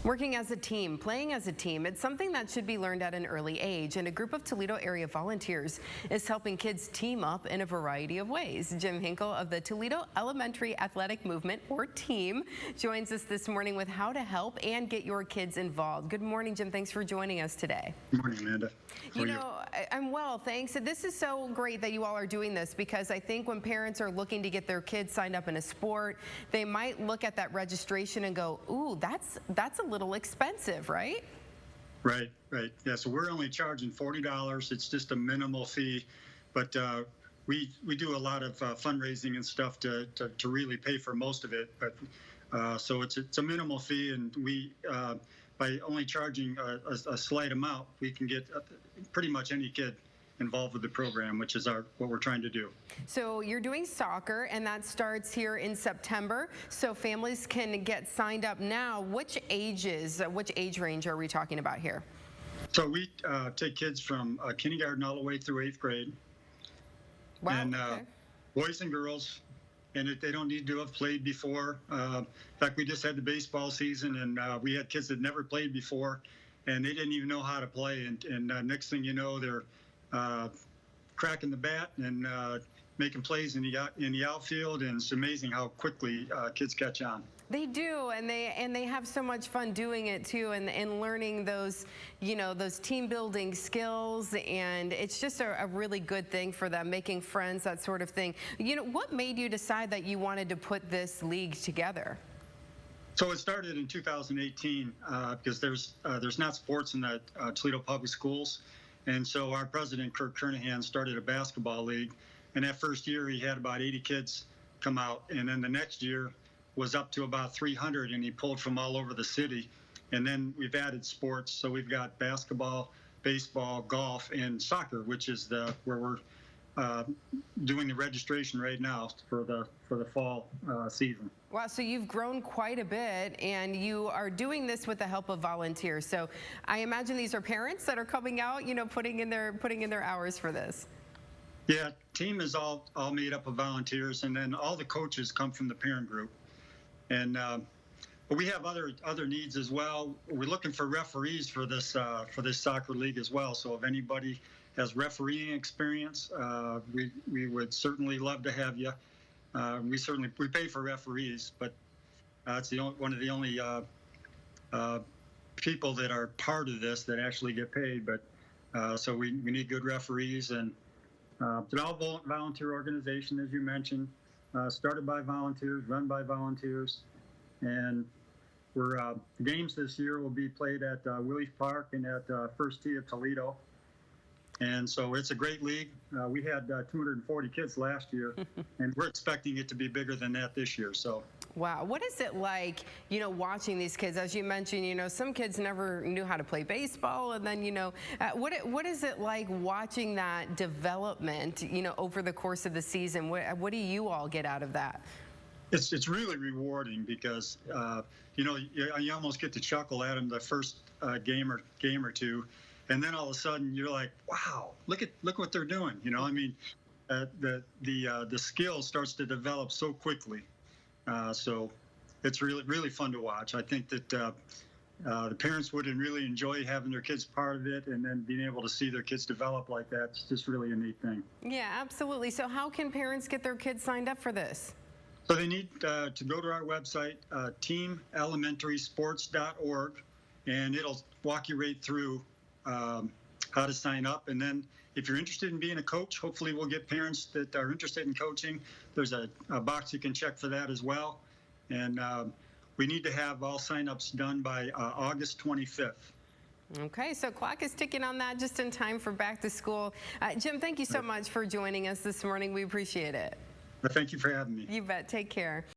Working as a team, playing as a team, it's something that should be learned at an early age, and a group of Toledo area volunteers is helping kids team up in a variety of ways. Jim Hinkle of the Toledo Elementary Athletic Movement, or T.E.A.M, joins us this morning with how to help and get your kids involved. Good morning, Jim. Thanks for joining us today. Good morning, Amanda. You know, I'm well, thanks. This is so great that you all are doing this, because I think when parents are looking to get their kids signed up in a sport, they might look at that registration and go, ooh, that's a little expensive, right? Right. Yeah, so we're only charging $40. It's just a minimal fee, but we do a lot of fundraising and stuff to really pay for most of it. But so it's a minimal fee, and we by only charging a slight amount, we can get pretty much any kid involved with the program, which is what we're trying to do. So you're doing soccer, and that starts here in September, so families can get signed up now. Which age range are we talking about here? So we take kids from kindergarten all the way through 8th grade. Wow, and okay. Boys and girls, and they don't need to have played before. In fact, we just had the baseball season, and we had kids that never played before, and they didn't even know how to play, and next thing you know, they're cracking the bat and making plays in the outfield, and it's amazing how quickly kids catch on. They do, and they have so much fun doing it too, and learning those, those team building skills, and it's just a really good thing for them, making friends, that sort of thing. What made you decide that you wanted to put this league together? So it started in 2018 because there's not sports in the Toledo Public Schools. And so our president, Kirk Kernahan, started a basketball league. And that first year, he had about 80 kids come out. And then the next year was up to about 300, and he pulled from all over the city. And then we've added sports. So we've got basketball, baseball, golf, and soccer, which is where we're doing the registration right now for the fall season. Wow, so you've grown quite a bit, and you are doing this with the help of volunteers. So I imagine these are parents that are coming out, putting in their hours for this. Yeah, team is all made up of volunteers, and then all the coaches come from the parent group. And but we have other needs as well. We're looking for referees for this soccer league as well. So if anybody has refereeing experience, we would certainly love to have you. We pay for referees, but it's one of the only people that are part of this that actually get paid. But so we need good referees, and it's an all volunteer organization, as you mentioned, started by volunteers, run by volunteers, and the games this year will be played at Willys Park and at First Tee of Toledo. And so it's a great league. We had 240 kids last year, and we're expecting it to be bigger than that this year. So. Wow, what is it like, watching these kids? As you mentioned, some kids never knew how to play baseball, and then, what is it like watching that development, over the course of the season? What do you all get out of that? It's really rewarding because, you almost get to chuckle at them the first game or two. And then all of a sudden you're like, wow, look what they're doing. I mean, the skill starts to develop so quickly. So it's really fun to watch. I think that the parents would really enjoy having their kids part of it, and then being able to see their kids develop like that. It's just really a neat thing. Yeah, absolutely. So how can parents get their kids signed up for this? So they need to go to our website, teamelementarysports.org, and it'll walk you right through how to sign up. And then if you're interested in being a coach, hopefully we'll get parents that are interested in coaching. There's a box you can check for that as well. And we need to have all signups done by August 25th. Okay, so clock is ticking on that, just in time for back to school. Jim, thank you so much for joining us this morning. We appreciate it. Thank you for having me. You bet. Take care.